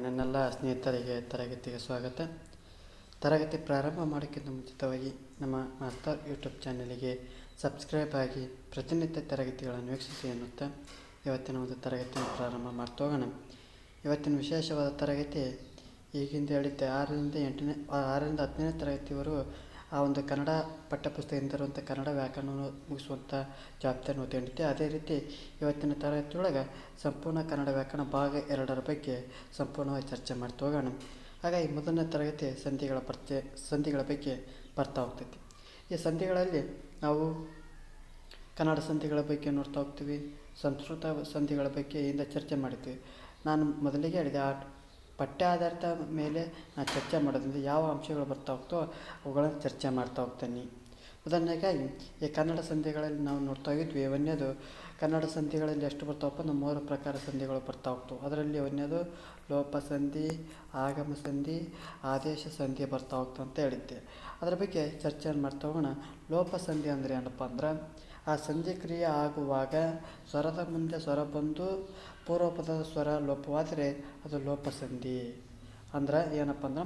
ನನ್ನೆಲ್ಲ ಸ್ನೇಹಿತರಿಗೆ ತರಗತಿಗೆ ಸ್ವಾಗತ. ತರಗತಿ ಪ್ರಾರಂಭ ಮಾಡೋಕ್ಕಿಂತ ಮುಂಚಿತವಾಗಿ ನಮ್ಮ ಮಾಸ್ತರ್ ಯೂಟ್ಯೂಬ್ ಚಾನಲಿಗೆ ಸಬ್ಸ್ಕ್ರೈಬ್ ಆಗಿ ಪ್ರತಿನಿತ್ಯ ತರಗತಿಗಳನ್ನು ವೀಕ್ಷಿಸಿ ಎನ್ನುತ್ತಾ ಇವತ್ತಿನ ಒಂದು ತರಗತಿಯನ್ನು ಪ್ರಾರಂಭ ಮಾಡ್ತಾ ಹೋಗೋಣ. ಇವತ್ತಿನ ವಿಶೇಷವಾದ ತರಗತಿ ಈಗಿಂದ ಹೇಳಿದ್ದೆ 6ರಿಂದ 10ನೇ ತರಗತಿವರೆಗೂ ಆ ಒಂದು ಕನ್ನಡ ಪಠ್ಯಪುಸ್ತಕದಿಂದ ಇರುವಂಥ ಕನ್ನಡ ವ್ಯಾಕರಣವನ್ನು ಮುಗಿಸುವಂಥ ಜವಾಬ್ದಾರಿಯನ್ನು ಹೊತ್ತುಕೊಂಡಿದ್ದೆ. ಅದೇ ರೀತಿ ಇವತ್ತಿನ ತರಗತಿಯೊಳಗೆ ಸಂಪೂರ್ಣ ಕನ್ನಡ ವ್ಯಾಕರಣ ಭಾಗ 2ರ ಬಗ್ಗೆ ಸಂಪೂರ್ಣವಾಗಿ ಚರ್ಚೆ ಮಾಡ್ತಾ ಹೋಗೋಣ. ಹಾಗಾಗಿ ಮೊದಲನೇ ತರಗತಿ ಸಂಧಿಗಳ ಬಗ್ಗೆ ಬರ್ತಾ ಹೋಗ್ತೈತಿ. ಈ ಸಂಧಿಗಳಲ್ಲಿ ನಾವು ಕನ್ನಡ ಸಂಧಿಗಳ ಬಗ್ಗೆ ನೋಡ್ತಾ ಹೋಗ್ತೀವಿ, ಸಂಸ್ಕೃತ ಸಂಧಿಗಳ ಬಗ್ಗೆ ಇಂದ ಚರ್ಚೆ ಮಾಡಿದ್ವಿ. ನಾನು ಮೊದಲಿಗೆ ಹೇಳಿದೆ, ಆ ಪಠ್ಯ ಆಧಾರಿತ ಮೇಲೆ ನಾನು ಚರ್ಚೆ ಮಾಡೋದ್ರಿಂದ ಯಾವ ಅಂಶಗಳು ಬರ್ತಾ ಹೋಗ್ತೋ ಅವುಗಳನ್ನು ಚರ್ಚೆ ಮಾಡ್ತಾ ಹೋಗ್ತೀನಿ. ಉದಾಹರಣೆಗಾಗಿ ಈ ಕನ್ನಡ ಸಂಧಿಗಳಲ್ಲಿ ನಾವು ನೋಡ್ತಾ ಹೋಗಿದ್ವಿ. ಒಂದನೇದು ಕನ್ನಡ ಸಂಧಿಗಳಲ್ಲಿ ಎಷ್ಟು ಬರ್ತಾವಪ್ಪ, ನಮ್ಮ 3 ಪ್ರಕಾರ ಸಂಧಿಗಳು ಬರ್ತಾ ಹೋಗ್ತವೆ. ಅದರಲ್ಲಿ ಒಂದನೇದು ಲೋಪ ಸಂಧಿ, ಆಗಮ ಸಂಧಿ, ಆದೇಶ ಸಂಧಿ ಬರ್ತಾ ಹೋಗ್ತವೆ ಅಂತ ಹೇಳಿದ್ದೆ. ಅದರ ಬಗ್ಗೆ ಚರ್ಚೆಯನ್ನು ಮಾಡ್ತಾ ಹೋಗೋಣ. ಲೋಪ ಸಂಧಿ ಅಂದರೆ ಏನಪ್ಪ ಅಂದ್ರೆ, ಆ ಸಂಧಿ ಕ್ರಿಯೆ ಆಗುವಾಗ ಸ್ವರದ ಮುಂದೆ ಸ್ವರ ಬಂದು ಪೂರ್ವಪದದ ಸ್ವರ ಲೋಪವಾದರೆ ಅದು ಲೋಪ ಸಂಧಿ. ಅಂದ್ರೆ ಏನಪ್ಪ ಅಂದ್ರೆ,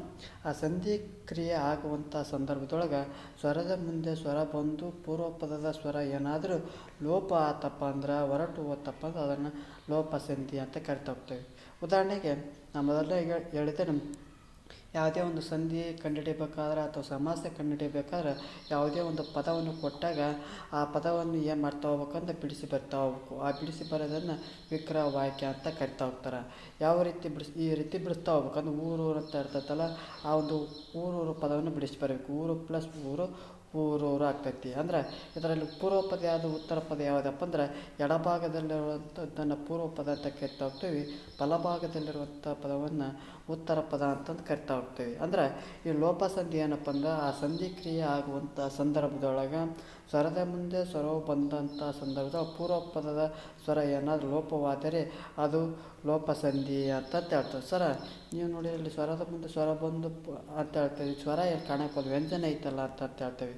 ಆ ಸಂಧಿ ಕ್ರಿಯೆ ಆಗುವಂಥ ಸಂದರ್ಭದೊಳಗೆ ಸ್ವರದ ಮುಂದೆ ಸ್ವರ ಬಂದು ಪೂರ್ವಪದದ ಸ್ವರ ಏನಾದರೂ ಲೋಪ ಆತಪ್ಪ ಅಂದ್ರೆ, ಹೊರಟು ಹೋತಪ್ಪ ಅಂದ್ರೆ ಅದನ್ನು ಲೋಪ ಸಂಧಿ ಅಂತ ಕರಿತಾ ಹೋಗ್ತೇವೆ. ಉದಾಹರಣೆಗೆ ನಾನು ಮೊದಲೇ ಹೇಳಿದೆ, ಯಾವುದೇ ಒಂದು ಸಂಧಿ ಕಂಡುಹಿಡಿಬೇಕಾದ್ರೆ ಅಥವಾ ಸಮಾಸ ಕಂಡುಹಿಡಿಬೇಕಾದ್ರೆ ಯಾವುದೇ ಒಂದು ಪದವನ್ನು ಕೊಟ್ಟಾಗ ಆ ಪದವನ್ನು ಏನು ಮಾಡ್ತಾ ಹೋಗ್ಬೇಕಂದ್ರೆ ಬಿಡಿಸಿ ಬರ್ತಾ ಹೋಗ್ಬೇಕು. ಆ ಬಿಡಿಸಿ ಬರೋದನ್ನು ವಿಕ್ರಯ ವಾಕ್ಯ ಅಂತ ಕರಿತಾ ಹೋಗ್ತಾರೆ. ಯಾವ ರೀತಿ ಈ ರೀತಿ ಬಿಡಿಸ್ತಾ ಹೋಗ್ಬೇಕಂದ್ರೆ, ಊರು ಅಂತ ಇರ್ತೈತಲ್ಲ, ಆ ಒಂದು ಊರೂರು ಪದವನ್ನು ಬಿಡಿಸಿ ಬರಬೇಕು. ಊರು ಪ್ಲಸ್ ಊರು ಊರೂರು ಆಗ್ತೈತಿ. ಅಂದ್ರೆ ಇದರಲ್ಲಿ ಪೂರ್ವ ಪದ ಯಾವುದು, ಉತ್ತರ ಪದ ಯಾವುದಪ್ಪ ಅಂದ್ರೆ, ಎಡಭಾಗದಲ್ಲಿರುವಂಥದ್ದನ್ನು ಪೂರ್ವ ಪದ ಅಂತ ಕರಿತಾ ಹೋಗ್ತೀವಿ, ಬಲಭಾಗದಲ್ಲಿರುವಂಥ ಪದವನ್ನು ಉತ್ತರ ಪದ ಅಂತಂದು ಕರಿತಾ ಹೋಗ್ತೀವಿ. ಅಂದ್ರೆ ಈ ಲೋಪ ಸಂಧಿ ಏನಪ್ಪ ಅಂದ್ರೆ, ಆ ಸಂಧಿ ಕ್ರಿಯೆ ಆಗುವಂಥ ಸಂದರ್ಭದೊಳಗೆ ಸ್ವರದ ಮುಂದೆ ಸ್ವರವು ಬಂದಂಥ ಸಂದರ್ಭದೊಳಗೆ ಪೂರ್ವ ಪದದ ಸ್ವರ ಏನಾದರೂ ಲೋಪವಾದರೆ ಅದು ಲೋಪ ಸಂಧಿ ಅಂತ ಹೇಳ್ತಾರೆ. ನೀವು ನೋಡಿ, ಇಲ್ಲಿ ಸ್ವರದ ಮುಂದೆ ಸ್ವರ ಬಂದು ಅಂತ ಹೇಳ್ತೀವಿ. ಸ್ವರ ಏನು ಕಾಣಕ್ಕೆ ವ್ಯಂಜನ ಐತಲ್ಲ ಅಂತ ಹೇಳ್ತೇವೆ.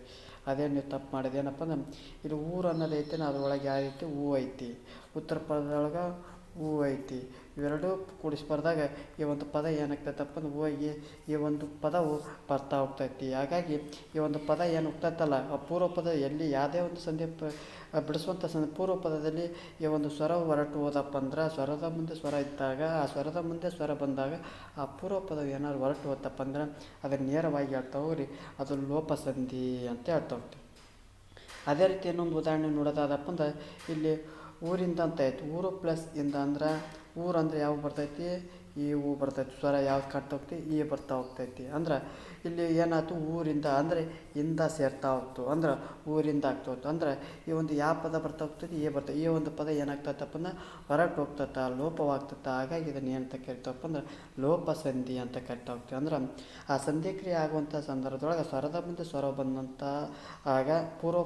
ಅದೇ ನೀವು ತಪ್ಪು ಮಾಡಿದೆ. ಏನಪ್ಪ ಅಂದ್ರೆ, ಇಲ್ಲಿ ಊರು ಅನ್ನೋದು ಐತೆ, ಅದ್ರೊಳಗೆ ಯಾವ ಐತಿ, ಹೂ ಐತಿ. ಉತ್ತರ ಪದದೊಳಗೆ ಹೂ ಐತಿ. ಇವೆರಡೂ ಕೂಡಿಸ್ಬಾರ್ದಾಗ ಈ ಒಂದು ಪದ ಏನಾಗ್ತೈತಪ್ಪ ಅಂದ್ರೆ, ಹೋಗಿ ಈ ಒಂದು ಪದವು ಬರ್ತಾ ಹೋಗ್ತೈತಿ. ಹಾಗಾಗಿ ಈ ಒಂದು ಪದ ಏನು ಹೋಗ್ತೈತಲ್ಲ, ಆ ಪೂರ್ವ ಪದ ಎಲ್ಲಿ ಯಾವುದೇ ಒಂದು ಸಂಧಿ ಬಿಡಿಸುವಂಥ ಪೂರ್ವ ಪದದಲ್ಲಿ ಈ ಒಂದು ಸ್ವರವು ಹೊರಟು ಹೋದಪ್ಪ ಅಂದ್ರೆ, ಸ್ವರದ ಮುಂದೆ ಸ್ವರ ಇದ್ದಾಗ, ಆ ಸ್ವರದ ಮುಂದೆ ಸ್ವರ ಬಂದಾಗ ಆ ಪೂರ್ವ ಪದವು ಏನಾದ್ರು ಹೊರಟು ಹೋತಪ್ಪ ಅಂದ್ರೆ ಅದನ್ನು ನೇರವಾಗಿ ಹೇಳ್ತಾ ಹೋಗ್ರಿ, ಅದು ಲೋಪ ಸಂಧಿ ಅಂತ ಹೇಳ್ತಾ ಹೋಗ್ತೀವಿ. ಅದೇ ರೀತಿ ಇನ್ನೊಂದು ಉದಾಹರಣೆ ನೋಡೋದಾದಪ್ಪ ಅಂದ್ರೆ, ಇಲ್ಲಿ ಊರಿಂದ ಅಂತ ಆಯ್ತು. ಊರು ಪ್ಲಸ್ ಇಂದ ಅಂದ್ರೆ, ಊರು ಅಂದರೆ ಯಾವ ಬರ್ತೈತಿ, ಈ ಹೂ ಬರ್ತೈತಿ. ಸ್ವರ ಯಾವ್ದು ಕಾಣ್ತಾ ಹೋಗ್ತಿ, ಈ ಬರ್ತಾ ಹೋಗ್ತೈತಿ. ಅಂದ್ರೆ ಇಲ್ಲಿ ಏನಾಯ್ತು, ಊರಿಂದ ಅಂದರೆ ಇಂದ ಸೇರ್ತಾ ಹೋಗ್ತು, ಅಂದ್ರೆ ಊರಿಂದ ಆಗ್ತಾ ಹೋಗ್ತು. ಅಂದ್ರೆ ಈ ಒಂದು ಯಾವ ಪದ ಬರ್ತಾ ಹೋಗ್ತೈತಿ, ಈ ಬರ್ತದೆ. ಈ ಒಂದು ಪದ ಏನಾಗ್ತೈತಪ್ಪ ಅಂದ್ರೆ ಹೊರಟು ಹೋಗ್ತೈತ, ಲೋಪವಾಗ್ತೈತ. ಹಾಗಾಗಿ ಇದನ್ನು ಏನಂತ ಕರಿತಾವಪ್ಪ ಅಂದ್ರೆ ಲೋಪ ಸಂಧಿ ಅಂತ ಕರಿತಾ ಹೋಗ್ತೀವಿ. ಅಂದ್ರೆ ಆ ಸಂಧಿ ಕ್ರಿಯೆ ಆಗುವಂಥ ಸಂದರ್ಭದೊಳಗೆ ಸ್ವರದ ಮುಂದೆ ಸ್ವರ ಬಂದಂಥ ಆಗ ಪೂರ್ವ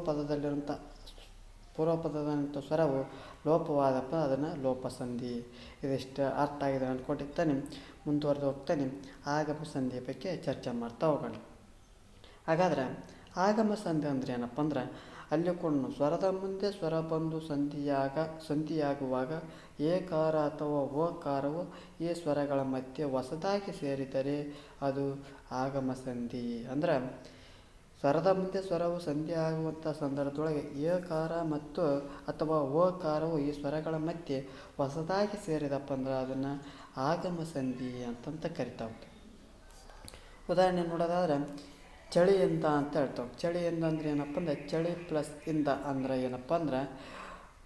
ಪದದಂಥ ಸ್ವರವು ಲೋಪವಾದಪ್ಪ ಅದನ್ನು ಲೋಪ ಸಂಧಿ. ಇದಿಷ್ಟು ಅರ್ಥ ಆಗಿದೆ ಅಂದ್ಕೊಂಡಿರ್ತಾನೆ. ಮುಂದುವರೆದು ಹೋಗ್ತಾನೆ ಆಗಮ ಸಂಧಿಯ ಬಗ್ಗೆ ಚರ್ಚೆ ಮಾಡ್ತಾ ಹೋಗೋಣ. ಹಾಗಾದ್ರೆ ಆಗಮ ಸಂಧಿ ಅಂದರೆ ಏನಪ್ಪ ಅಂದ್ರೆ, ಅಲ್ಲಿ ಕೂಡ ಸ್ವರದ ಮುಂದೆ ಸ್ವರ ಬಂದು ಸಂಧಿಯಾಗುವಾಗ ಏಕಾರ ಅಥವಾ ಓಕಾರವು ಈ ಸ್ವರಗಳ ಮಧ್ಯೆ ಹೊಸದಾಗಿ ಸೇರಿದರೆ ಅದು ಆಗಮ ಸಂಧಿ. ಅಂದ್ರೆ ಸ್ವರದ ಮುಂದೆ ಸ್ವರವು ಸಂಧಿ ಆಗುವಂಥ ಸಂದರ್ಭದೊಳಗೆ ಏಕಾರ ಮತ್ತು ಅಥವಾ ಓಕಾರವು ಈ ಸ್ವರಗಳ ಮಧ್ಯೆ ಹೊಸದಾಗಿ ಸೇರಿದಪ್ಪ ಅಂದ್ರೆ ಅದನ್ನು ಆಗಮ ಸಂಧಿ ಅಂತಂತ ಕರಿತಾ ಹೋಗ್ತೀವಿ. ಉದಾಹರಣೆ ನೋಡೋದಾದ್ರೆ, ಚಳಿಯಿಂದ ಅಂತ ಹೇಳ್ತಾವೆ. ಚಳಿಯಿಂದ ಅಂದರೆ ಏನಪ್ಪ ಅಂದ್ರೆ, ಚಳಿ ಪ್ಲಸ್ ಇಂದ ಅಂದರೆ ಏನಪ್ಪ ಅಂದ್ರೆ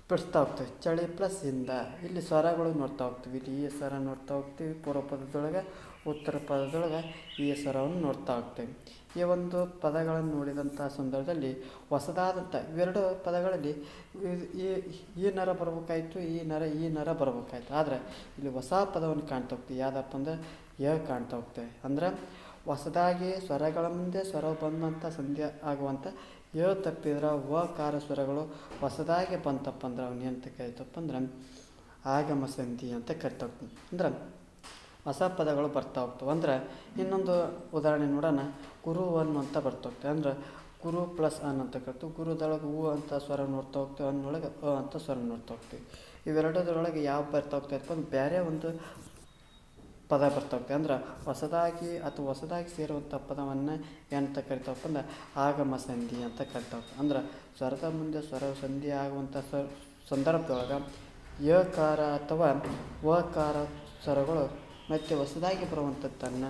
ಬಿಡಿಸ್ತಾ ಹೋಗ್ತೀವಿ. ಚಳಿ ಪ್ಲಸ್ ಇಂದ ಇಲ್ಲಿ ಸ್ವರಗಳು ನೋಡ್ತಾ ಹೋಗ್ತೀವಿ. ಇಲ್ಲಿ ಈ ಸ್ವರ ನೋಡ್ತಾ ಹೋಗ್ತೀವಿ ಪೂರ್ವ ಪದದೊಳಗೆ, ಉತ್ತರ ಪದದೊಳಗೆ ಈ ಸ್ವರವನ್ನು ನೋಡ್ತಾ ಹೋಗ್ತೀವಿ. ಈ ಒಂದು ಪದಗಳನ್ನು ನೋಡಿದಂಥ ಸಂದರ್ಭದಲ್ಲಿ ಹೊಸದಾದಂಥ ಇವೆರಡು ಪದಗಳಲ್ಲಿ ಈ ನರ ಬರ್ಬೇಕಾಯ್ತು, ಈ ನರ ಬರ್ಬೇಕಾಯ್ತು. ಆದರೆ ಇಲ್ಲಿ ಹೊಸ ಪದವನ್ನು ಕಾಣ್ತಾ ಹೋಗ್ತೀವಿ. ಯಾವುದಪ್ಪ ಅಂದ್ರೆ ಕಾಣ್ತಾ ಹೋಗ್ತೇವೆ. ಅಂದ್ರೆ ಹೊಸದಾಗಿ ಸ್ವರಗಳ ಮುಂದೆ ಸ್ವರ ಬಂದಂಥ ಸಂಧಿ ಆಗುವಂಥ ತಪ್ಪಿದ್ರೆ ಕಾರ ಸ್ವರಗಳು ಹೊಸದಾಗಿ ಬಂತಪ್ಪ ಅಂದ್ರೆ ಅವನು ಏನಂತ ಕರಿತಪ್ಪ ಅಂದ್ರೆ ಆಗಮ ಸಂಧಿ ಅಂತ ಕರಿತಾ ಹೋಗ್ತೀನಿ. ಅಂದ್ರೆ ಹೊಸ ಪದಗಳು ಬರ್ತಾ ಹೋಗ್ತವೆ. ಅಂದ್ರೆ ಇನ್ನೊಂದು ಉದಾಹರಣೆ ನೋಡೋಣ. ಗುರುವನ್ನು ಅಂತ ಬರ್ತಾ ಹೋಗ್ತವೆ. ಅಂದ್ರೆ ಗುರು ಪ್ಲಸ್ ಅನ್ ಅಂತ ಕರಿತೀವಿ. ಗುರುದೊಳಗೆ ಹೂ ಅಂತ ಸ್ವರ ನೋಡ್ತಾ ಹೋಗ್ತೀವಿ, ಅನ್ನೊಳಗೆ ಅಂತ ಸ್ವರ ನೋಡ್ತಾ ಹೋಗ್ತೀವಿ. ಇವೆರಡರೊಳಗೆ ಯಾವ ಬರ್ತಾ ಹೋಗ್ತಾಯಿತ್ತು ಅಂದ್ರೆ ಬೇರೆ ಒಂದು ಪದ ಬರ್ತಾವೆ. ಅಂದ್ರೆ ಹೊಸದಾಗಿ ಸೇರುವಂಥ ಪದವನ್ನು ಏನಂತ ಕರಿತಾವಪ್ಪ ಅಂದ್ರೆ ಆಗಮ ಸಂಧಿ ಅಂತ ಕರಿತಾವೆ. ಅಂದ್ರೆ ಸ್ವರದ ಮುಂದೆ ಸ್ವರ ಸಂಧಿ ಆಗುವಂಥ ಸಂದರ್ಭದೊಳಗೆ ಯಕಾರ ಅಥವಾ ವಕಾರ ಸ್ವರಗಳು ಮತ್ತು ಹೊಸದಾಗಿ ಬರುವಂಥದ್ದನ್ನು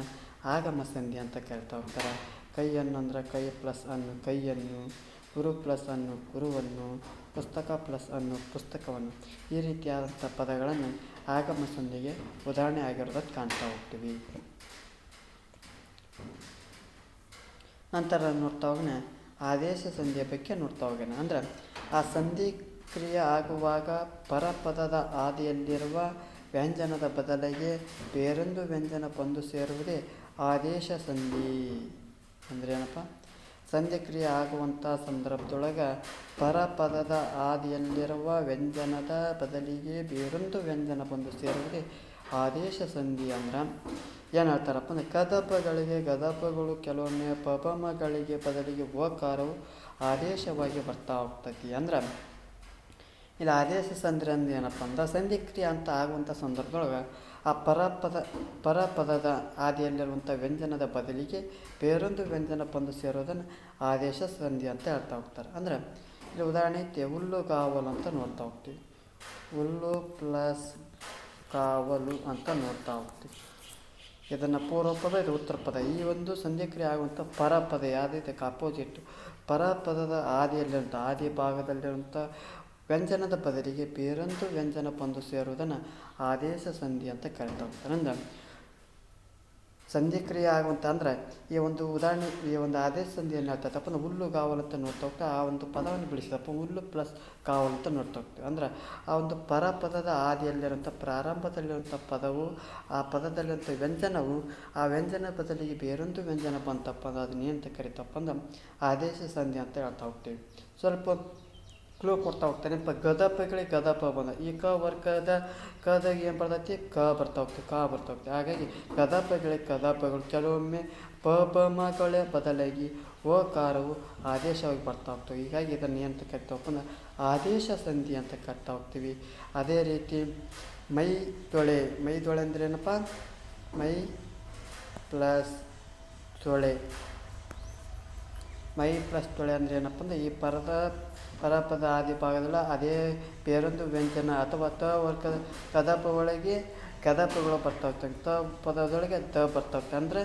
ಆಗಮ ಸಂಧಿ ಅಂತ ಕರಿತಾ ಹೋಗ್ತಾರೆ. ಕೈಯನ್ನು ಅಂದ್ರೆ ಕೈ ಪ್ಲಸ್ ಅನ್ನು ಕೈಯನ್ನು, ಗುರು ಪ್ಲಸ್ ಅನ್ನು ಗುರುವನ್ನು, ಪುಸ್ತಕ ಪ್ಲಸ್ ಅನ್ನು ಪುಸ್ತಕವನ್ನು, ಈ ರೀತಿಯಾದಂಥ ಪದಗಳನ್ನು ಆಗಮ ಸಂಧಿಗೆ ಉದಾಹರಣೆ ಆಗಿರೋದಕ್ಕೆ ಕಾಣ್ತಾ ಹೋಗ್ತೀವಿ. ನಂತರ ನೋಡ್ತಾ ಹೋಗೋಣ ಆದೇಶ ಸಂಧಿಯ ಬಗ್ಗೆ ನೋಡ್ತಾ ಹೋಗೋಣ. ಅಂದ್ರೆ ಆ ಸಂಧಿ ಕ್ರಿಯೆ ಆಗುವಾಗ ಪರಪದದ ಆದಿಯಲ್ಲಿರುವ ವ್ಯಂಜನದ ಬದಲಿಗೆ ಬೇರೊಂದು ವ್ಯಂಜನ ಬಂದು ಸೇರುವುದೇ ಆದೇಶ ಸಂಧಿ. ಅಂದರೆ ಏನಪ್ಪ, ಸಂಧಿ ಕ್ರಿಯೆ ಆಗುವಂಥ ಸಂದರ್ಭದೊಳಗೆ ಪರಪದದ ಆದಿಯಲ್ಲಿರುವ ವ್ಯಂಜನದ ಬದಲಿಗೆ ಬೇರೊಂದು ವ್ಯಂಜನ ಬಂದು ಸೇರುವುದೇ ಆದೇಶ ಸಂಧಿ. ಅಂದ್ರೆ ಏನು ಹೇಳ್ತಾರಪ್ಪ ಅಂದರೆ ಗದಪಗಳು ಕೆಲವೊಮ್ಮೆ ಪಬಮಗಳಿಗೆ ಬದಲಿಗೆ ಓಕಾರವು ಆದೇಶವಾಗಿ ಬರ್ತಾ ಹೋಗ್ತೈತಿ. ಅಂದ್ರೆ ಇಲ್ಲಿ ಆದೇಶ ಸಂಧಿ ಅಂದ್ರೆ ಏನಪ್ಪ ಅಂದ್ರೆ ಸಂಧಿ ಕ್ರಿಯೆ ಅಂತ ಆಗುವಂಥ ಸಂದರ್ಭದೊಳಗೆ ಆ ಪರಪದದ ಆದಿಯಲ್ಲಿರುವಂಥ ವ್ಯಂಜನದ ಬದಲಿಗೆ ಬೇರೊಂದು ವ್ಯಂಜನ ಬಂದು ಸೇರೋದನ್ನು ಆದೇಶ ಸಂಧಿ ಅಂತ ಹೇಳ್ತಾ ಹೋಗ್ತಾರೆ. ಅಂದರೆ ಇಲ್ಲಿ ಉದಾಹರಣೆ ಐತಿ, ಹುಲ್ಲು ಗಾವಲು ಅಂತ ನೋಡ್ತಾ ಹೋಗ್ತೀವಿ. ಹುಲ್ಲು ಪ್ಲಸ್ ಕಾವಲು ಅಂತ ನೋಡ್ತಾ ಹೋಗ್ತೀವಿ. ಇದನ್ನು ಪೂರ್ವ ಪದ, ಇದು ಉತ್ತರ ಪದ. ಈ ಒಂದು ಸಂಧಿ ಕ್ರಿಯೆ ಆಗುವಂಥ ಪರಪದ ಯಾವುದೈತೆ ಅಪೋಸಿಟ್ ಪರಪದದ ಆದಿ ಭಾಗದಲ್ಲಿರುವಂಥ ವ್ಯಂಜನದ ಬದಲಿಗೆ ಬೇರೊಂದು ವ್ಯಂಜನ ಬಂದು ಸೇರುವುದನ್ನು ಆದೇಶ ಸಂಧಿ ಅಂತ ಕರಿತಾ ಹೋಗ್ತಾರೆ. ಅಂದ್ರೆ ಸಂಧಿ ಕ್ರಿಯೆ ಆಗುವಂಥ ಅಂದ್ರೆ ಈ ಒಂದು ಉದಾಹರಣೆ, ಈ ಒಂದು ಆದೇಶ ಸಂಧಿ ಏನು ಹೇಳ್ತೈತಪ್ಪ ಅಂದ್ರೆ ಹುಲ್ಲು ಗಾವಲು ಅಂತ ನೋಡ್ತಾ ಹೋಗ್ತಾ ಆ ಒಂದು ಪದವನ್ನು ಬಿಡಿಸಿದಪ್ಪ ಹುಲ್ಲು ಪ್ಲಸ್ ಕಾವಲು ಅಂತ ನೋಡ್ತಾ ಹೋಗ್ತೀವಿ. ಅಂದ್ರೆ ಆ ಒಂದು ಪರಪದದ ಆದಿಯಲ್ಲಿರುವಂಥ ಪ್ರಾರಂಭದಲ್ಲಿರುವಂಥ ಪದವು, ಆ ಪದದಲ್ಲಿರುವಂಥ ವ್ಯಂಜನವು, ಆ ವ್ಯಂಜನ ಬದಲಿಗೆ ಬೇರೊಂದು ವ್ಯಂಜನ ಬಂತಪ್ಪ ಅಂದ್ರೆ ಅದನ್ನ ಏನಂತ ಕರಿತಪ್ಪ ಅಂದ್ರೆ ಆದೇಶ ಸಂಧಿ ಅಂತ ಹೇಳ್ತಾ ಹೋಗ್ತೀವಿ. ಸ್ವಲ್ಪ ಕ್ಲೂ ಕೊಡ್ತಾ ಹೋಗ್ತಾನೆ. ಗದಪಗಳಿಗೆ ಗದಪ ಬಂದ ಈ ಕದಾಗ ಏನು ಬರ್ತೈತಿ ಬರ್ತಾ ಹೋಗ್ತೀವಿ. ಹಾಗಾಗಿ ಗದಪಗಳು ಕೆಲವೊಮ್ಮೆ ಪಬಮಗಳ ಬದಲಾಗಿ ಓಕಾರವು ಆದೇಶವಾಗಿ ಬರ್ತಾ ಹೋಗ್ತವೆ. ಹೀಗಾಗಿ ಇದನ್ನು ಏನಂತ ಕರಿತಾ ಹೋಗ್ತಂದ್ರೆ ಆದೇಶ ಸಂಧಿ ಅಂತ ಕರಿತಾ ಹೋಗ್ತೀವಿ. ಅದೇ ರೀತಿ ಮೈ ತೊಳೆ ಅಂದ್ರೆ ಏನಪ್ಪ, ಮೈ ಪ್ಲಸ್ ತೊಳೆ ಅಂದರೆ ಏನಪ್ಪ ಅಂದ್ರೆ ಈ ಪರಪದ ಆದಿ ಭಾಗದಲ್ಲ ಅದೇ ಬೇರೊಂದು ವ್ಯಂಜನ ಅಥವಾ ವರ್ಗದ ಕದಪಗಳು ಬರ್ತಾ ಹೋಗ್ತವೆ. ಪದದೊಳಗೆ ಬರ್ತಾ ಹೋಗ್ತವೆ. ಅಂದರೆ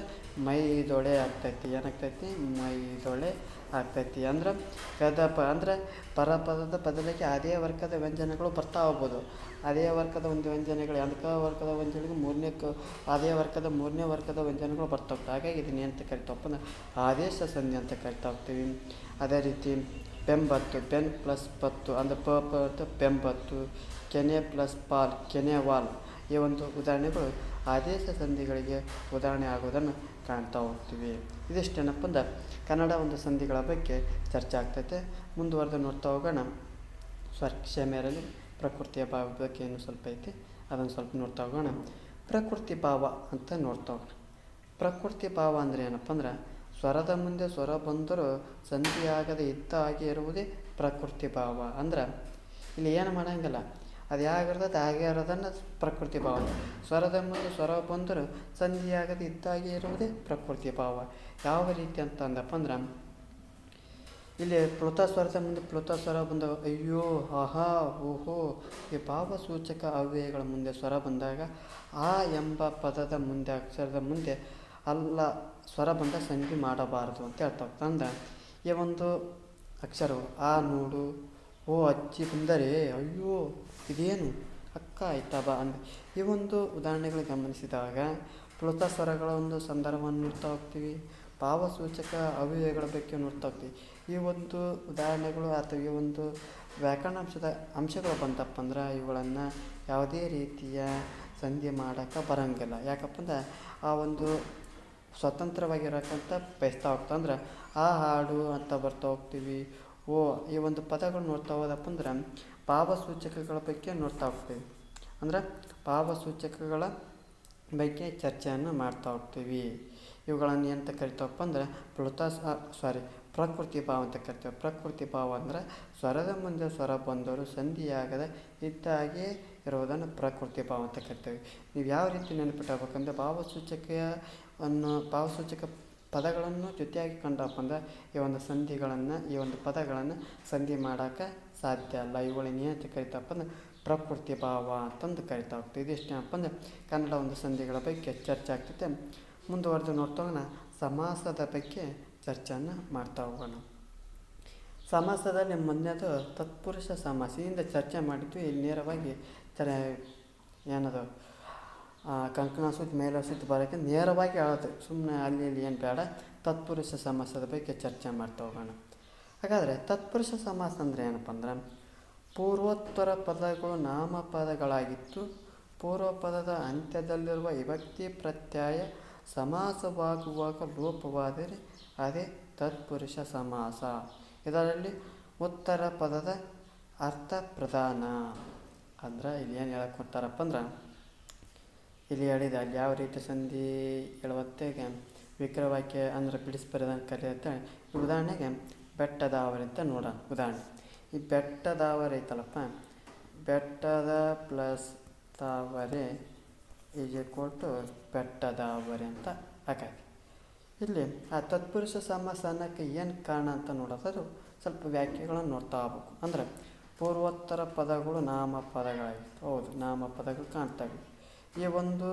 ಮೈದೊಳೆ ಆಗ್ತೈತಿ. ಏನಾಗ್ತೈತಿ, ಮೈದೊಳೆ ಆಗ್ತೈತಿ. ಅಂದ್ರೆ ಕದಪ ಅಂದರೆ ಪರಪದದ ಬದಲಿಗೆ ಅದೇ ವರ್ಗದ ವ್ಯಂಜನಗಳು ಬರ್ತಾ ಹೋಗ್ಬೋದು. ಅದೇ ವರ್ಗದ ಒಂದು ವ್ಯಂಜನಗಳು ವರ್ಗದ ವ್ಯಂಜನಗಳು ಅದೇ ವರ್ಗದ ಮೂರನೇ ವರ್ಗದ ವ್ಯಂಜನಗಳು ಬರ್ತಾ ಹೋಗ್ತವೆ. ಹಾಗಾಗಿ ಇದನ್ನ ಏನಂತ ಕರಿತಾವಪ್ಪ ಅಂದ್ರೆ ಆದೇಶ ಸಂಧಿ ಅಂತ ಕರಿತಾ ಹೋಗ್ತೀವಿ. ಅದೇ ರೀತಿ ಬೆಂಬತ್ತು, ಬೆನ್ ಪ್ಲಸ್ ಪತ್ತು ಅಂದರೆ ಬೆಂಬತ್ತು, ಕೆನೆ ಪ್ಲಸ್ ಪಾಲ್, ಕೆನೆವಾಲ್, ಈ ಒಂದು ಉದಾಹರಣೆಗಳು ಆದೇಶ ಸಂಧಿಗಳಿಗೆ ಉದಾಹರಣೆ ಆಗುವುದನ್ನು ಕಾಣ್ತಾ ಹೋಗ್ತೀವಿ. ಇದಿಷ್ಟೇನಪ್ಪ ಅಂದ್ರೆ ಕನ್ನಡ ಒಂದು ಸಂಧಿಗಳ ಬಗ್ಗೆ ಚರ್ಚೆ ಆಗ್ತೈತೆ. ಮುಂದುವರೆದು ನೋಡ್ತಾ ಹೋಗೋಣ. ಕ್ಷಮೆಯಲ್ಲಿ ಪ್ರಕೃತಿಯ ಭಾವದ ಬಗ್ಗೆ ಏನು ಸ್ವಲ್ಪ ಐತಿ, ಅದನ್ನು ಸ್ವಲ್ಪ ನೋಡ್ತಾ ಹೋಗೋಣ. ಪ್ರಕೃತಿ ಭಾವ ಅಂತ ನೋಡ್ತಾ ಹೋಗೋಣ. ಪ್ರಕೃತಿ ಭಾವ ಅಂದರೆ ಏನಪ್ಪ ಅಂದ್ರೆ ಸ್ವರದ ಮುಂದೆ ಸ್ವರ ಬಂದರೂ ಸಂಧಿಯಾಗದೆ ಇದ್ದ ಹಾಗೆ ಇರುವುದೇ ಪ್ರಕೃತಿ ಭಾವ. ಅಂದ್ರೆ ಇಲ್ಲಿ ಏನು ಮಾಡೋಂಗಿಲ್ಲ, ಅದು ಯಾಗಿರ್ತದೆ ಹಾಗೆ ಇರೋದನ್ನು ಪ್ರಕೃತಿ ಭಾವ. ಸ್ವರದ ಮುಂದೆ ಸ್ವರ ಬಂದರೂ ಸಂಧಿಯಾಗದೆ ಇದ್ದ ಹಾಗೆ ಇರುವುದೇ ಪ್ರಕೃತಿ ಭಾವ. ಯಾವ ರೀತಿ ಅಂತ ಅಂದಪ್ಪ ಅಂದ್ರೆ ಇಲ್ಲಿ ಪ್ಲುತ ಸ್ವರದ ಮುಂದೆ ಪ್ಲುತ ಸ್ವರ ಬಂದಾಗ ಅಯ್ಯೋ, ಆಹಾ, ಓಹೋ, ಈ ಭಾವಸೂಚಕ ಅವ್ಯಯಗಳ ಮುಂದೆ ಸ್ವರ ಬಂದಾಗ ಆ ಎಂಬ ಪದದ ಮುಂದೆ ಅಕ್ಷರದ ಮುಂದೆ ಅಲ್ಲ ಸ್ವರ ಬಂದ ಸಂಧಿ ಮಾಡಬಾರದು ಅಂತ ಹೇಳ್ತಾ ಹೋಗ್ತಾ. ಅಂದ್ರೆ ಈ ಒಂದು ಅಕ್ಷರವು ಆ ನೋಡು, ಓ ಅಜ್ಜಿ ಬಂದರೆ, ಅಯ್ಯೋ ಇದೇನು ಅಕ್ಕ ಆಯ್ತಾ ಬಾ ಅಂದರೆ ಈ ಒಂದು ಉದಾಹರಣೆಗಳು ಗಮನಿಸಿದಾಗ ಪ್ಲುತ ಸ್ವರಗಳ ಒಂದು ಸಂದರ್ಭವನ್ನು ನೋಡ್ತಾ ಹೋಗ್ತೀವಿ. ಭಾವಸೂಚಕ ಅವ್ಯಯಗಳ ಬಗ್ಗೆ ನೋಡ್ತಾ ಹೋಗ್ತೀವಿ. ಈ ಒಂದು ಉದಾಹರಣೆಗಳು ಅಥವಾ ಈ ಒಂದು ವ್ಯಾಕರಣಾಂಶದ ಅಂಶಗಳು ಬಂತಪ್ಪ ಅಂದ್ರೆ ಇವುಗಳನ್ನು ಯಾವುದೇ ರೀತಿಯ ಸಂಧಿ ಮಾಡೋಕ್ಕೆ ಬರೋಂಗಿಲ್ಲ. ಯಾಕಪ್ಪ ಅಂದ್ರೆ ಆ ಒಂದು ಸ್ವತಂತ್ರವಾಗಿರೋಕ್ಕಂತ ಬಯಸ್ತಾ ಹೋಗ್ತಾ. ಅಂದ್ರೆ ಆ ಹಾಡು ಅಂತ ಬರ್ತಾ ಹೋಗ್ತೀವಿ. ಓ ಈ ಒಂದು ಪದಗಳು ನೋಡ್ತಾ ಹೋದಪ್ಪ ಅಂದ್ರೆ ಭಾವಸೂಚಕಗಳ ಬಗ್ಗೆ ನೋಡ್ತಾ ಹೋಗ್ತೀವಿ. ಅಂದ್ರೆ ಭಾವಸೂಚಕಗಳ ಬಗ್ಗೆ ಚರ್ಚೆಯನ್ನು ಮಾಡ್ತಾ ಹೋಗ್ತೀವಿ. ಇವುಗಳನ್ನು ಎಂತ ಕರಿತಾವಪ್ಪ ಅಂದ್ರೆ ಪ್ರಕೃತಿ ಭಾವ ಅಂತ ಕರಿತೇವೆ. ಪ್ರಕೃತಿ ಭಾವ ಅಂದರೆ ಸ್ವರದ ಮುಂದೆ ಸ್ವರ ಬಂದವರು ಸಂಧಿಯಾಗದೆ ಇದ್ದಾಗೆ ಇರುವುದನ್ನು ಪ್ರಕೃತಿ ಭಾವ ಅಂತ ಕರಿತೇವೆ. ನೀವು ಯಾವ ರೀತಿ ನೆನಪಿಟ್ಟಾಗಬೇಕಂದ್ರೆ ಭಾವಸೂಚಕ ಪದಗಳನ್ನು ಜೊತೆಯಾಗಿ ಕಂಡಪ್ಪ ಅಂದ್ರೆ ಈ ಒಂದು ಸಂಧಿಗಳನ್ನು ಈ ಒಂದು ಪದಗಳನ್ನು ಸಂಧಿ ಮಾಡೋಕ್ಕೆ ಸಾಧ್ಯ ಅಲ್ಲ. ಇವುಗಳನ್ನ ಏನಂತ ಕರಿತಪ್ಪ ಅಂದ್ರೆ ಪ್ರಕೃತಿ ಭಾವ ಅಂತಂದು ಕರಿತಾ ಹೋಗ್ತದೆ. ಇದಿಷ್ಟೇನಪ್ಪ ಅಂದರೆ ಕನ್ನಡ ಒಂದು ಸಂಧಿಗಳ ಬಗ್ಗೆ ಚರ್ಚೆ ಆಗ್ತೈತೆ. ಮುಂದುವರೆದು ನೋಡ್ತಾ ಹೋಗೋಣ, ಸಮಾಸದ ಬಗ್ಗೆ ಚರ್ಚೆಯನ್ನು ಮಾಡ್ತಾ ಹೋಗೋಣ. ಸಮಾಸದಲ್ಲಿ ಮೊನ್ನೆದು ತತ್ಪುರುಷ ಸಮಾಸ ಹಿಂದೆ ಚರ್ಚೆ ಮಾಡಿದ್ವಿ. ಇಲ್ಲಿ ನೇರವಾಗಿ ಏನದು ಕಂಕಣ ಸುತ್ತಿ ಮೇಲೆ ಸುತ್ತಿ ಬರೋಕ್ಕೆ ನೇರವಾಗಿ ಹೇಳೋದು, ಸುಮ್ಮನೆ ಅಲ್ಲಿ ಇಲ್ಲಿ ಏನು ಬೇಡ. ತತ್ಪುರುಷ ಸಮಾಸದ ಬಗ್ಗೆ ಚರ್ಚೆ ಮಾಡ್ತಾ ಹೋಗೋಣ. ಹಾಗಾದರೆ ತತ್ಪುರುಷ ಸಮಾಸ ಅಂದರೆ ಏನಪ್ಪ ಅಂದ್ರೆ ಪೂರ್ವೋತ್ತರ ಪದಗಳು ನಾಮಪದಗಳಾಗಿದ್ದು ಪೂರ್ವ ಪದದ ಅಂತ್ಯದಲ್ಲಿರುವ ವಿಭಕ್ತಿ ಪ್ರತ್ಯಯ ಸಮಾಸವಾಗುವಾಗ ಲೋಪವಾದರೆ ಅದೇ ತತ್ಪುರುಷ ಸಮಾಸ. ಇದರಲ್ಲಿ ಉತ್ತರ ಪದದ ಅರ್ಥ ಪ್ರಧಾನ. ಅಂದ್ರೆ ಇಲ್ಲಿ ಏನು ಹೇಳಕ್ಕೆ ಕೊಡ್ತಾರಪ್ಪ ಅಂದ್ರೆ ಇಲ್ಲಿ ಹೇಳಿದ ಅಲ್ಲಿ ಯಾವ ರೀತಿ ಸಂಧಿ ಹೇಳುವತ್ತೆಗೆ ವಿಕ್ರವಾಕ್ಯ ಅಂದರೆ ಬಿಡಿಸ್ಬರೋದನ್ನು ಕರೆಯುತ್ತೆ. ಉದಾಹರಣೆಗೆ ಬೆಟ್ಟದಾವರೆ ಅಂತ ನೋಡೋಣ. ಉದಾಹರಣೆ, ಈ ಬೆಟ್ಟದಾವರೆ ಐತಲ್ಲಪ್ಪ, ಬೆಟ್ಟದ ಪ್ಲಸ್ ತಾವರೆ ಕೊಟ್ಟು ಬೆಟ್ಟದಾವರೆ ಅಂತ ಹಾಕಾಗಿ. ಇಲ್ಲಿ ಆ ತತ್ಪುರುಷ ಸಮಾಸ ಅನ್ನೋಕ್ಕೆ ಏನು ಕಾರಣ ಅಂತ ನೋಡೋದು ಸ್ವಲ್ಪ ವ್ಯಾಖ್ಯೆಗಳನ್ನು ನೋಡ್ತಾ ಹೋಗ್ಬೇಕು. ಅಂದರೆ ಪೂರ್ವೋತ್ತರ ಪದಗಳು ನಾಮಪದಗಳಾಗಿತ್ತು. ಹೌದು, ನಾಮಪದಗಳು ಕಾಣ್ತವೆ. ಈ ಒಂದು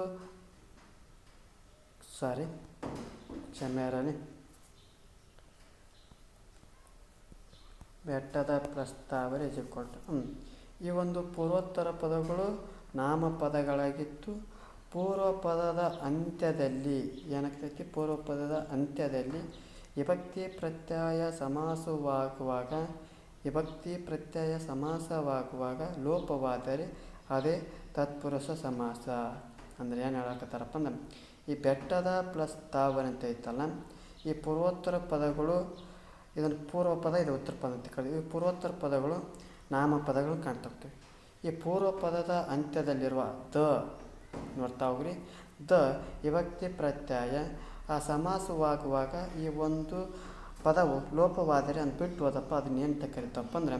ಕ್ಷಮೆರಲಿ ಬೆಟ್ಟದ ಪ್ರಸ್ತಾವನೆ ಕೊಟ್ಟು ಈ ಒಂದು ಪೂರ್ವೋತ್ತರ ಪದಗಳು ನಾಮಪದಗಳಾಗಿತ್ತು. ಪೂರ್ವ ಪದದ ಅಂತ್ಯದಲ್ಲಿ ಏನಾಗ್ತೈತಿ, ಪೂರ್ವ ಪದದ ಅಂತ್ಯದಲ್ಲಿ ವಿಭಕ್ತಿ ಪ್ರತ್ಯಯ ಸಮಾಸವಾಗುವಾಗ ಲೋಪವಾದರೆ ಅದೇ ತತ್ಪುರುಷ ಸಮಾಸ. ಅಂದರೆ ಏನು ಹೇಳಕತ್ತಾರಪ್ಪ ಅಂದ್ರೆ ಈ ಬೆಟ್ಟದ ಪ್ಲಸ್ ತಾವರೆ ಅಂತ ಐತಲ್ಲ, ಈ ಪೂರ್ವೋತ್ತರ ಪದಗಳು, ಇದನ್ನು ಪೂರ್ವ ಪದ ಇದು ಉತ್ತರ ಪದ ಅಂತ ಕರೀತೀವಿ. ಈ ಪೂರ್ವೋತ್ತರ ಪದಗಳು ನಾಮಪದಗಳು ಕಾಣ್ತಾ ಹೋಗ್ತವೆ. ಈ ಪೂರ್ವ ಪದದ ಅಂತ್ಯದಲ್ಲಿರುವ ದ ನೋಡ್ತಾ ಹೋಗ್ರಿ, ದ ವಿಭಕ್ತಿ ಪ್ರತ್ಯಯ ಆ ಸಮಾಸವಾಗುವಾಗ ಈ ಒಂದು ಪದವು ಲೋಪವಾದರೆ ಅಂತ ಬಿಟ್ಟು ಹೋದಪ್ಪ ಅದನ್ನ ಏನಂತ ಕರಿತಾವಪ್ಪ ಅಂದ್ರೆ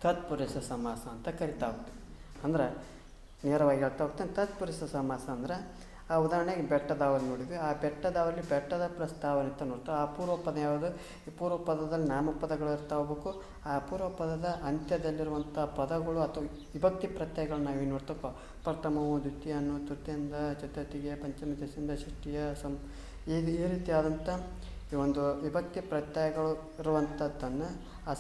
ತತ್ಪುರುಷ ಸಮಾಸ ಅಂತ ಕರಿತಾ ಹೋಗ್ತೀವಿ. ಅಂದ್ರೆ ನೇರವಾಗಿ ಹೇಳ್ತಾ ಹೋಗ್ತಾನೆ ತತ್ಪುರುಷ ಸಮಾಸ ಅಂದರೆ ಆ ಉದಾಹರಣೆಗೆ ಬೆಟ್ಟದಾವರಿ ನೋಡಿದ್ವಿ. ಆ ಬೆಟ್ಟದಾವರಿ ಬೆಟ್ಟದ ಪ್ಲಸ್ ತಾವರೆ ಅಂತ ನೋಡ್ತಾ ಆ ಪೂರ್ವ ಪದ ಯಾವುದು, ಈ ಪೂರ್ವ ಪದದಲ್ಲಿ ನಾಮಪದಗಳು ಇರ್ತಾ ಹೋಗ್ಬೇಕು. ಆ ಪೂರ್ವ ಪದದ ಅಂತ್ಯದಲ್ಲಿರುವಂಥ ಪದಗಳು ಅಥವಾ ವಿಭಕ್ತಿ ಪ್ರತ್ಯಯಗಳು ನಾವೇನು ನೋಡ್ತಪ್ಪ, ಪ್ರಥಮವು ದ್ವಿತೀಯನು ತೃತೀಯಿಂದ ಚತುರ್ಥಿಗೆ ಪಂಚಮ ದಶದಿಂದ ಷಷ್ಠಿಯ ಈ ರೀತಿಯಾದಂಥ ಈ ಒಂದು ವಿಭಕ್ತಿ ಪ್ರತ್ಯಯಗಳು ಇರುವಂಥದ್ದನ್ನು ಆ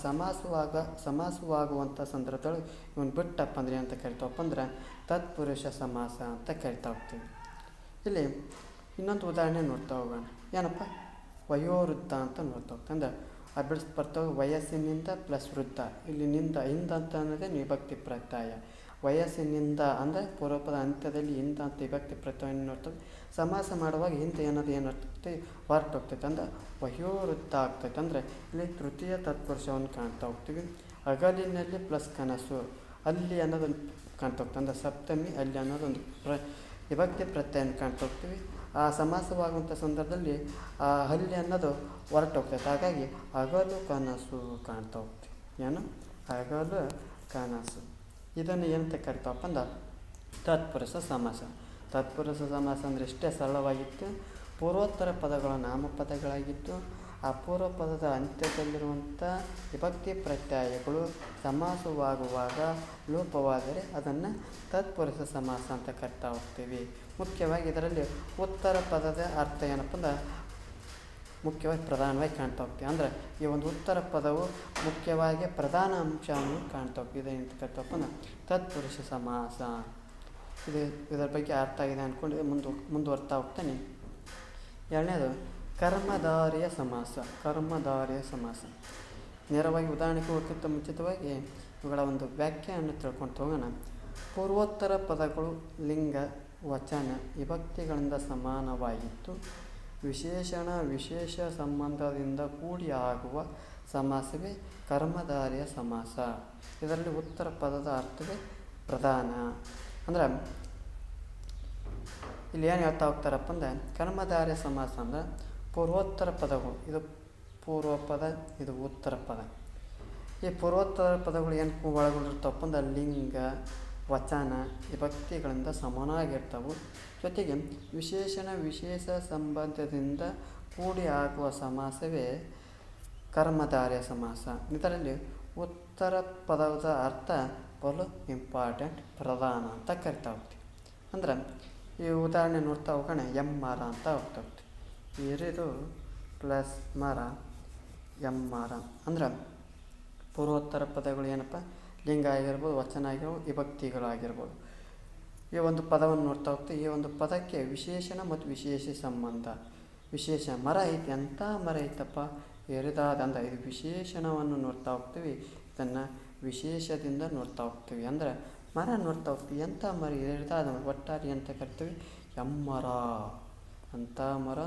ಸಮಾಸವಾಗುವಂಥ ಸಂದರ್ಭದಲ್ಲಿ ಇವನು ಬಿಟ್ಟಪ್ಪ ಅಂದರೆ ಅಂತ ಕರಿತಾವಪ್ಪ ಅಂದ್ರೆ ತತ್ಪುರುಷ ಸಮಾಸ ಅಂತ ಕರಿತಾ ಹೋಗ್ತೀವಿ. ಇಲ್ಲಿ ಇನ್ನೊಂದು ಉದಾಹರಣೆ ನೋಡ್ತಾ ಹೋಗೋಣ. ಏನಪ್ಪ, ವಯೋವೃದ್ಧ ಅಂತ ನೋಡ್ತಾ ಹೋಗ್ತಾ ಅಂದ್ರೆ ಆ ಬಿಡಿಸ್ ಬರ್ತಾವೆ ವಯಸ್ಸಿನಿಂದ ಪ್ಲಸ್ ವೃದ್ಧ. ಇಲ್ಲಿ ಹಿಂದ ಅಂತ ಅನ್ನೋದೇ ವಿಭಕ್ತಿ ಪ್ರತ್ಯಯ. ವಯಸ್ಸಿನಿಂದ ಅಂದರೆ ಪೂರ್ವಪದ ಅಂತ್ಯದಲ್ಲಿ ಹಿಂದ ಅಂತ ವಿಭಕ್ತಿ ಪ್ರತ್ಯಯವನ್ನು ನೋಡ್ತದೆ. ಸಮಾಸ ಮಾಡುವಾಗ ಹಿಂದೆ ಅನ್ನೋದು ಏನಾಗ್ತೈತೆ, ಹೊರಟೋಗ್ತೈತೆ ಅಂದ್ರೆ ವಯೋವೃದ್ಧ ಆಗ್ತೈತೆ. ಅಂದರೆ ಇಲ್ಲಿ ತೃತೀಯ ತತ್ಪುರುಷವನ್ನು ಕಾಣ್ತಾ ಹೋಗ್ತೀವಿ. ಹಗಲಿನಲ್ಲಿ ಪ್ಲಸ್ ಕನಸು, ಅಲ್ಲಿ ಅನ್ನೋದೊಂದು ಕಾಣ್ತಾ ಹೋಗ್ತದೆ. ಅಂದರೆ ಸಪ್ತಮಿ ಅಲ್ಲಿ ಅನ್ನೋದೊಂದು ವಿಭಕ್ತಿ ಪ್ರತ್ಯಯನ ಕಾಣ್ತಾ ಹೋಗ್ತೀವಿ. ಆ ಸಮಾಸವಾಗುವಂಥ ಸಂದರ್ಭದಲ್ಲಿ ಆ ಹಲ್ಲಿ ಅನ್ನೋದು ಹೊರಟೋಗ್ತೈತೆ. ಹಾಗಾಗಿ ಹಗಲು ಕನಸು ಕಾಣ್ತಾ ಹೋಗ್ತೀವಿ. ಏನು ಹಗಲು ಕನಸು. ಇದನ್ನು ಏನಂತ ಕರಿತಾವಪ್ಪ ಅಂದ್ರೆ ತತ್ಪುರುಷ ಸಮಾಸ. ತತ್ಪುರುಷ ಸಮಾಸ ಅಂದರೆ ಇಷ್ಟೇ ಸರಳವಾಗಿತ್ತು. ಪೂರ್ವೋತ್ತರ ಪದಗಳು ನಾಮಪದಗಳಾಗಿತ್ತು. ಆ ಪೂರ್ವ ಪದದ ಅಂತ್ಯದಲ್ಲಿರುವಂಥ ವಿಭಕ್ತಿ ಪ್ರತ್ಯಯಗಳು ಸಮಾಸವಾಗುವಾಗ ಲೋಪವಾದರೆ ಅದನ್ನು ತತ್ಪುರುಷ ಸಮಾಸ ಅಂತ ಕರಿತಾ ಹೋಗ್ತೀವಿ. ಮುಖ್ಯವಾಗಿ ಇದರಲ್ಲಿ ಉತ್ತರ ಪದದ ಅರ್ಥ ಏನಪ್ಪ ಅಂದ್ರೆ ಮುಖ್ಯವಾಗಿ ಪ್ರಧಾನವಾಗಿ ಕಾಣ್ತಾ ಹೋಗ್ತೀವಿ. ಅಂದರೆ ಈ ಒಂದು ಉತ್ತರ ಪದವು ಮುಖ್ಯವಾಗಿ ಪ್ರಧಾನ ಅಂಶವನ್ನು ಕಾಣ್ತಾ ಹೋಗ್ತೀವಿ. ಇದೇನಂತ ಕರಿತಾವಪ್ಪ ಅಂದ್ರೆ ತತ್ಪುರುಷ ಸಮಾಸ. ಇದರ ಬಗ್ಗೆ ಅರ್ಥ ಆಗಿದೆ ಅಂದ್ಕೊಂಡು ಮುಂದುವರ್ತಾ ಹೋಗ್ತಾನೆ. ಎರಡನೇದು ಕರ್ಮಧಾರೆಯ ಸಮಾಸ. ಕರ್ಮಧಾರೆಯ ಸಮಾಸ ನೇರವಾಗಿ ಉದಾಹರಣೆಗೆ ಹೋಗೋಕ್ಕಿಂತ ಮುಂಚಿತವಾಗಿ ಇವುಗಳ ಒಂದು ವ್ಯಾಖ್ಯಾನ ತಿಳ್ಕೊಂಡು ಹೋಗೋಣ. ಪೂರ್ವೋತ್ತರ ಪದಗಳು ಲಿಂಗ ವಚನ ವಿಭಕ್ತಿಗಳಿಂದ ಸಮಾನವಾಗಿತ್ತು. ವಿಶೇಷಣ ವಿಶೇಷ ಸಂಬಂಧದಿಂದ ಕೂಡಿ ಆಗುವ ಸಮಾಸವೇ ಕರ್ಮಧಾರೆಯ ಸಮಾಸ. ಇದರಲ್ಲಿ ಉತ್ತರ ಪದದ ಅರ್ಥವೇ ಪ್ರಧಾನ. ಅಂದ್ರೆ ಇಲ್ಲಿ ಏನು ಹೇಳ್ತಾ ಹೋಗ್ತಾರಪ್ಪ ಅಂದರೆ ಕರ್ಮಧಾರೆಯ ಸಮಾಸ ಅಂದರೆ ಪೂರ್ವೋತ್ತರ ಪದಗಳು, ಇದು ಪೂರ್ವ ಪದ, ಇದು ಉತ್ತರ ಪದ. ಈ ಪೂರ್ವೋತ್ತರ ಪದಗಳು ಏನು ಒಳಗೊಂಡಿರ್ತಾವಪ್ಪ ಅಂದ್ರೆ ಲಿಂಗ ವಚನ ವಿಭಕ್ತಿಗಳಿಂದ ಸಮನಾಗಿರ್ತವೆ. ಜೊತೆಗೆ ವಿಶೇಷಣ ವಿಶೇಷ ಸಂಬಂಧದಿಂದ ಕೂಡಿ ಆಗುವ ಸಮಾಸವೇ ಕರ್ಮಧಾರಯ ಸಮಾಸ. ಇದರಲ್ಲಿ ಉತ್ತರ ಪದದ ಅರ್ಥ ಬಲು ಇಂಪಾರ್ಟೆಂಟ್, ಪ್ರಧಾನ ಅಂತ ಕರಿತಾ ಹೋಗ್ತೀವಿ. ಅಂದ್ರೆ ಈ ಉದಾಹರಣೆ ನೋಡ್ತಾ ಹೋಗೋಣ. ಮರ ಅಂತ ಹೋಗ್ತಾ ಹೋಗ್ತೀವಿ. ಇರಿದು ಪ್ಲಸ್ ಮರ ಮರ ಅಂದ್ರೆ ಪೂರ್ವೋತ್ತರ ಪದಗಳು ಏನಪ್ಪ, ಲಿಂಗ ಆಗಿರ್ಬೋದು, ವಚನ ಆಗಿರ್ಬೋದು, ವಿಭಕ್ತಿಗಳಾಗಿರ್ಬೋದು. ಈ ಒಂದು ಪದವನ್ನು ನೋಡ್ತಾ ಹೋಗ್ತೀವಿ. ಈ ಒಂದು ಪದಕ್ಕೆ ವಿಶೇಷಣ ಮತ್ತು ವಿಶೇಷ ಸಂಬಂಧ. ವಿಶೇಷ ಮರ ಐತಿ, ಎಂಥ ಮರ ಐತಪ್ಪ, ಎರಿದಾದ ಅಂದ್ರೆ ಇದು ವಿಶೇಷಣವನ್ನು ನೋಡ್ತಾ ಹೋಗ್ತೀವಿ. ಇದನ್ನು ವಿಶೇಷದಿಂದ ನೋಡ್ತಾ ಹೋಗ್ತೀವಿ. ಅಂದ್ರೆ ಮರ ನೋಡ್ತಾ ಹೋಗ್ತೀವಿ, ಎಂಥ ಮರ, ಎರಿದಾದ ಒಟ್ಟಾರೆ ಅಂತ ಕರಿತೀವಿ ಎಮ್ಮರ. ಅಂಥ ಮರ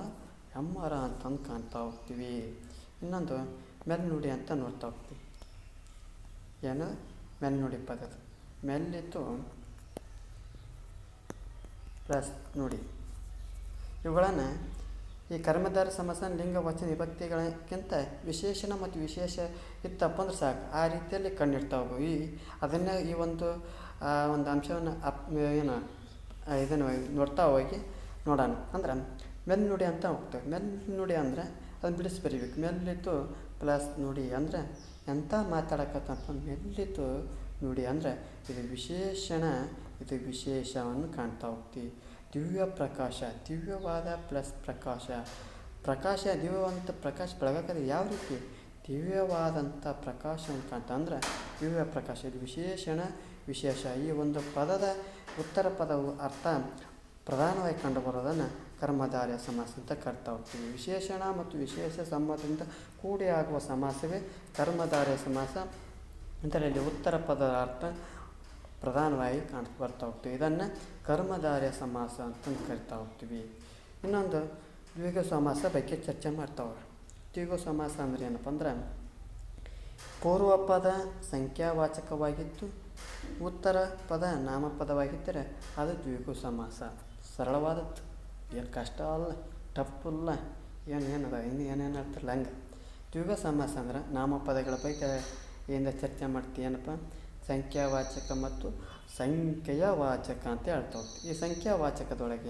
ಎಮ್ಮರ ಅಂತಂದು ಕಾಣ್ತಾ ಹೋಗ್ತೀವಿ. ಇನ್ನೊಂದು ಮೆಲ್ನುಡಿ ಅಂತ ನೋಡ್ತಾ ಹೋಗ್ತೀವಿ. ಏನು ಮೆಲ್ನುಡಿ ಪದದ ಮೆಲ್ಲಿತ್ತು ಪ್ಲಸ್ ನುಡಿ. ಇವುಗಳನ್ನು ಈ ಕರ್ಮಧಾರಯ ಸಮಾಸ ಲಿಂಗ ವಚನ ವಿಭಕ್ತಿಗಳಕ್ಕಿಂತ ವಿಶೇಷಣ ಮತ್ತು ವಿಶೇಷ ಇತ್ತಪ್ಪ ಅಂದ್ರೆ ಸಾಕು, ಆ ರೀತಿಯಲ್ಲಿ ಕಂಡಿಡ್ತಾ ಹೋಗು. ಅದನ್ನೇ ಈ ಒಂದು ಅಂಶವನ್ನು ಇದನ್ನು ನೋಡ್ತಾ ಹೋಗಿ ನೋಡೋಣ. ಅಂದ್ರೆ ಮೆಲ್ನುಡಿ ಅಂತ ಹೋಗ್ತೇವೆ. ಮೆಲ್ನುಡಿ ಅಂದರೆ ಅದನ್ನು ಬಿಡಿಸಿ ಬರೀಬೇಕು. ಮೆಲ್ಲಿತ್ತು ಪ್ಲಸ್ ನುಡಿ ಅಂದರೆ ಎಂಥ ಮಾತಾಡಕತ್ತಪ್ಪ, ಮೆಲ್ಲಿತ್ತು ನುಡಿ ಅಂದರೆ ಇದು ವಿಶೇಷಣ, ಇದು ವಿಶೇಷವನ್ನು ಕಾಣ್ತಾ ಹೋಗ್ತೀವಿ. ದಿವ್ಯ ಪ್ರಕಾಶ, ದಿವ್ಯವಾದ ಪ್ಲಸ್ ಪ್ರಕಾಶ. ಪ್ರಕಾಶ ದಿವ್ಯವಂತ ಪ್ರಕಾಶ ಬೆಳಗಕ್ಕದು ಯಾವ ರೀತಿ, ದಿವ್ಯವಾದಂಥ ಪ್ರಕಾಶವನ್ನು ಕಾಣ್ತಾ ಅಂದ್ರೆ ದಿವ್ಯ ಪ್ರಕಾಶ. ಇದು ವಿಶೇಷಣ ವಿಶೇಷ. ಈ ಒಂದು ಪದದ ಉತ್ತರ ಪದವು ಅರ್ಥ ಪ್ರಧಾನವಾಗಿ ಕಂಡುಬರೋದನ್ನು ಕರ್ಮಧಾರಯ ಸಮಾಸ ಅಂತ ಕರಿತಾ ಹೋಗ್ತೀವಿ. ವಿಶೇಷಣ ಮತ್ತು ವಿಶೇಷ ಸಂಬಂಧದಿಂದ ಕೂಡಿ ಆಗುವ ಸಮಾಸವೇ ಕರ್ಮಧಾರಯ ಸಮಾಸ. ಇದರಲ್ಲಿ ಉತ್ತರ ಪದದ ಅರ್ಥ ಪ್ರಧಾನವಾಗಿ ಬರ್ತಾ ಹೋಗ್ತೀವಿ. ಇದನ್ನು ಕರ್ಮಧಾರಯ ಸಮಾಸ ಅಂತ ಕರಿತಾ ಹೋಗ್ತೀವಿ. ಇನ್ನೊಂದು ದ್ವಿಗು ಸಮಾಸ ಬಗ್ಗೆ ಚರ್ಚೆ ಮಾಡ್ತಾವ್ರೆ. ದ್ವಿಗು ಸಮಾಸ ಅಂದರೆ ಏನಪ್ಪ ಅಂದ್ರೆ ಪೂರ್ವ ಪದ ಸಂಖ್ಯಾವಾಚಕವಾಗಿದ್ದು ಉತ್ತರ ಪದ ನಾಮಪದವಾಗಿದ್ದರೆ ಅದು ದ್ವಿಗು ಸಮಾಸ. ಸರಳವಾದದ್ದು, ಏನು ಕಷ್ಟ ಅಲ್ಲ, ಟಫ್ ಇಲ್ಲ, ಏನದ ಇನ್ನು ಏನೇನು ಹೇಳ್ತಾರಲ್ಲ ಹಂಗೆ. ದ್ವಿಗು ಸಮಾಸ ಅಂದ್ರೆ ನಾಮಪದಗಳ ಬಗ್ಗೆ ಏನಿಂದ ಚರ್ಚೆ ಮಾಡ್ತೀವಿ. ಏನಪ್ಪ, ಸಂಖ್ಯಾವಾಚಕ ಮತ್ತು ಸಂಖ್ಯೆಯ ವಾಚಕ ಅಂತ ಹೇಳ್ತಾ ಹೋಗ್ತೀವಿ. ಈ ಸಂಖ್ಯಾವಾಚಕದೊಳಗೆ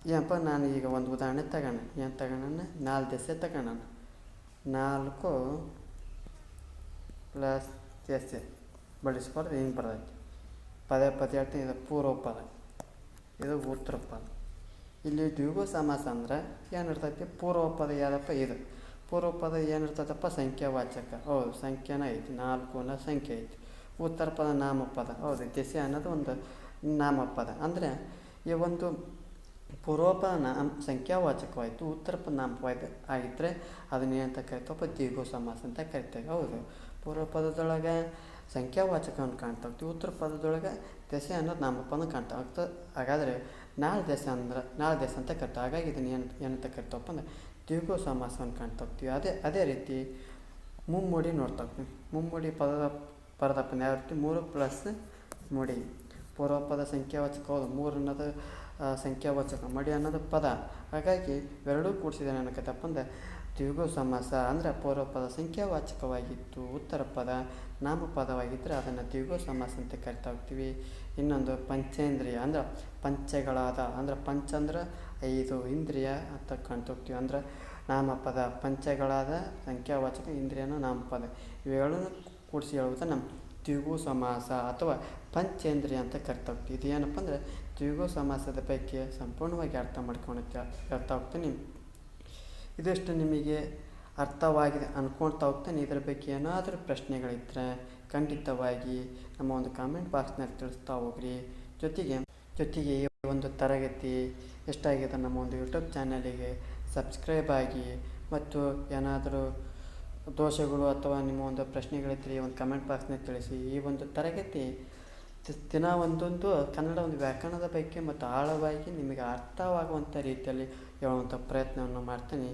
ಏನಪ್ಪ ನಾನು ಈಗ ಒಂದು ಉದಾಹರಣೆ ತಗೋಣ. ಏನು ತಗೋಣ, 4 ದೆಸೆ ತಗೋಣ. 4 ಪ್ಲಸ್ ದೆಸೆ ಬಳಸ್ಬಾರ್ದು, ಹಿಂಗೆ ಬರ್ತೈತಿ. ಪದೇ ಪದೇ ಹೇಳ್ತೀನಿ. ಇದು ಪೂರ್ವ ಪದ, ಇದು ಉತ್ತರ ಪದ. ಇಲ್ಲಿ ದ್ವಿಗು ಸಮಾಸ ಅಂದ್ರೆ ಏನಿರ್ತೈತಿ, ಪೂರ್ವ ಪದ ಯಾವುದಪ್ಪ, ಇದು ಪೂರ್ವ ಪದ ಏನಿರ್ತದಪ್ಪ, ಸಂಖ್ಯಾವಾಚಕ. ಹೌದು, ಸಂಖ್ಯೆನ ಐತಿ, 4 ಅನ್ನೋ ಸಂಖ್ಯೆ ಐತಿ. ಉತ್ತರ ಪದ ನಾಮಪದ. ಹೌದು, ದೆಸೆ ಅನ್ನೋದು ಒಂದು ನಾಮಪದ. ಅಂದರೆ ಈ ಒಂದು ಪೂರ್ವ ಪದ ಸಂಖ್ಯಾವಾಚಕವಾಯಿತು, ಉತ್ತರ ಪದ ನಾಮಪದ ಆಗಿದ್ದರೆ ಅದನ್ನೇನಂತ ಕರಿತಪ್ಪ, ದ್ವಿಗು ಸಮಾಸ ಅಂತ ಕರಿತೇವೆ. ಹೌದು, ಪೂರ್ವ ಪದದೊಳಗೆ ಸಂಖ್ಯಾವಾಚಕವನ್ನು ಕಾಣ್ತಾ ಹೋಗ್ತೀವಿ, ಉತ್ತರ ಪದದೊಳಗೆ ದೆಸೆ ಅನ್ನೋದು ನಾಮಪದ ಕಾಣ್ತಾ ಹೋಗ್ತದೆ. ಹಾಗಾದರೆ 4 ದೆಸೆ ಅಂದ್ರೆ 4 ದೆಸೆ ಅಂತ ಕರಿತಾ. ಹಾಗಾಗಿ ಇದನ್ನು ಏನಂತ ಕರಿತವಪ್ಪ ಅಂದ್ರೆ ದ್ವಿಗು ಸಮಾಸವನ್ನು ಕಾಣ್ತಾ ಹೋಗ್ತೀವಿ. ಅದೇ ರೀತಿ ಮುಮ್ಮುಡಿ ನೋಡ್ತಾ ಹೋಗ್ತೀವಿ. ಮುಮ್ಮುಡಿ ಪದಪ್ಪ ಯಾವ ರೀತಿ, 3 ಪ್ಲಸ್ ಮುಡಿ. ಪೂರ್ವ ಪದ ಸಂಖ್ಯಾವಾಚಕ, ಹೌದು, 3 ಅನ್ನೋದು ಸಂಖ್ಯಾವಾಚಕ, ಮಡಿ ಅನ್ನೋದು ಪದ. ಹಾಗಾಗಿ ಇವೆರಡೂ ಕೂಡಿಸಿದ್ರೆ ಏನಕ್ಕತ್ತಪ್ಪ ಅಂದ್ರೆ ದ್ವಿಗು ಸಮಾಸ. ಅಂದರೆ ಪೂರ್ವ ಪದ ಸಂಖ್ಯಾವಾಚಕವಾಗಿತ್ತು, ಉತ್ತರ ಪದ ನಾಮಪದವಾಗಿದ್ದರೆ ಅದನ್ನು ದ್ವಿಗು ಸಮಾಸ ಅಂತ ಕರಿತಾ ಹೋಗ್ತೀವಿ. ಇನ್ನೊಂದು ಪಂಚೇಂದ್ರಿಯ ಅಂದ್ರೆ ಪಂಚಗಳಾದ, ಅಂದ್ರೆ ಪಂಚ ಅಂದ್ರೆ 5 ಇಂದ್ರಿಯ ಅಂತ ಕಾಣ್ತಾ ಹೋಗ್ತೀವಿ. ಅಂದ್ರೆ ನಾಮಪದ ಪಂಚಗಳಾದ ಸಂಖ್ಯಾವಾಚಕ, ಇಂದ್ರಿಯನ ನಾಮಪದ, ಇವೆರಡನ್ನು ಕೂಡಿಸಿ ಹೇಳುವುದನ್ನು ದ್ವಿಗು ಸಮಾಸ ಅಥವಾ ಪಂಚೇಂದ್ರಿಯ ಅಂತ ಕರಿತಾ ಹೋಗ್ತೀವಿ. ಇದು ಏನಪ್ಪ ಅಂದರೆ ದ್ವಿಗು ಸಮಾಸದ ಬಗ್ಗೆ ಸಂಪೂರ್ಣವಾಗಿ ಅರ್ಥ ಮಾಡ್ಕೊಂಡು ಹೇಳ್ತಾ ಹೋಗ್ತೀನಿ. ಇದಿಷ್ಟು ನಿಮಗೆ ಅರ್ಥವಾಗಿದೆ ಅನ್ಕೊಳ್ತಾ ಹೋಗ್ತೇನೆ. ಇದರ ಬಗ್ಗೆ ಏನಾದರೂ ಪ್ರಶ್ನೆಗಳಿದ್ದರೆ ಖಂಡಿತವಾಗಿ ನಮ್ಮ ಒಂದು ಕಾಮೆಂಟ್ ಬಾಕ್ಸ್ನಲ್ಲಿ ತಿಳಿಸ್ತಾ ಹೋಗ್ರಿ. ಜೊತೆಗೆ ಈ ಒಂದು ತರಗತಿ ಎಷ್ಟಾಗಿದೆ ನಮ್ಮ ಒಂದು ಯೂಟ್ಯೂಬ್ ಚಾನಲಿಗೆ ಸಬ್ಸ್ಕ್ರೈಬ್ ಆಗಿ, ಮತ್ತು ಏನಾದರೂ ದೋಷಗಳು ಅಥವಾ ನಿಮ್ಮ ಒಂದು ಪ್ರಶ್ನೆಗಳಿದ್ದರೆ ಈ ಒಂದು ಕಮೆಂಟ್ ಬಾಕ್ಸ್ನಲ್ಲಿ ತಿಳಿಸಿ. ಈ ಒಂದು ತರಗತಿ ದಿನ ಒಂದೊಂದು ಕನ್ನಡ ಒಂದು ವ್ಯಾಕರಣದ ಬಗ್ಗೆ ಮತ್ತು ಆಳವಾಗಿ ನಿಮಗೆ ಅರ್ಥವಾಗುವಂಥ ರೀತಿಯಲ್ಲಿ ಹೇಳುವಂಥ ಪ್ರಯತ್ನವನ್ನು ಮಾಡ್ತೀನಿ.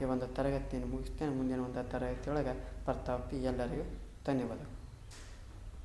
ಈ ಒಂದು ತರಗತಿಯನ್ನು ಮುಗಿಸ್ತೇನೆ. ಮುಂದಿನ ಒಂದು ತರಗತಿಯೊಳಗೆ ಬರ್ತಾ ಹೋಗ್ತೀವಿ. ಎಲ್ಲರಿಗೂ ಧನ್ಯವಾದಗಳು.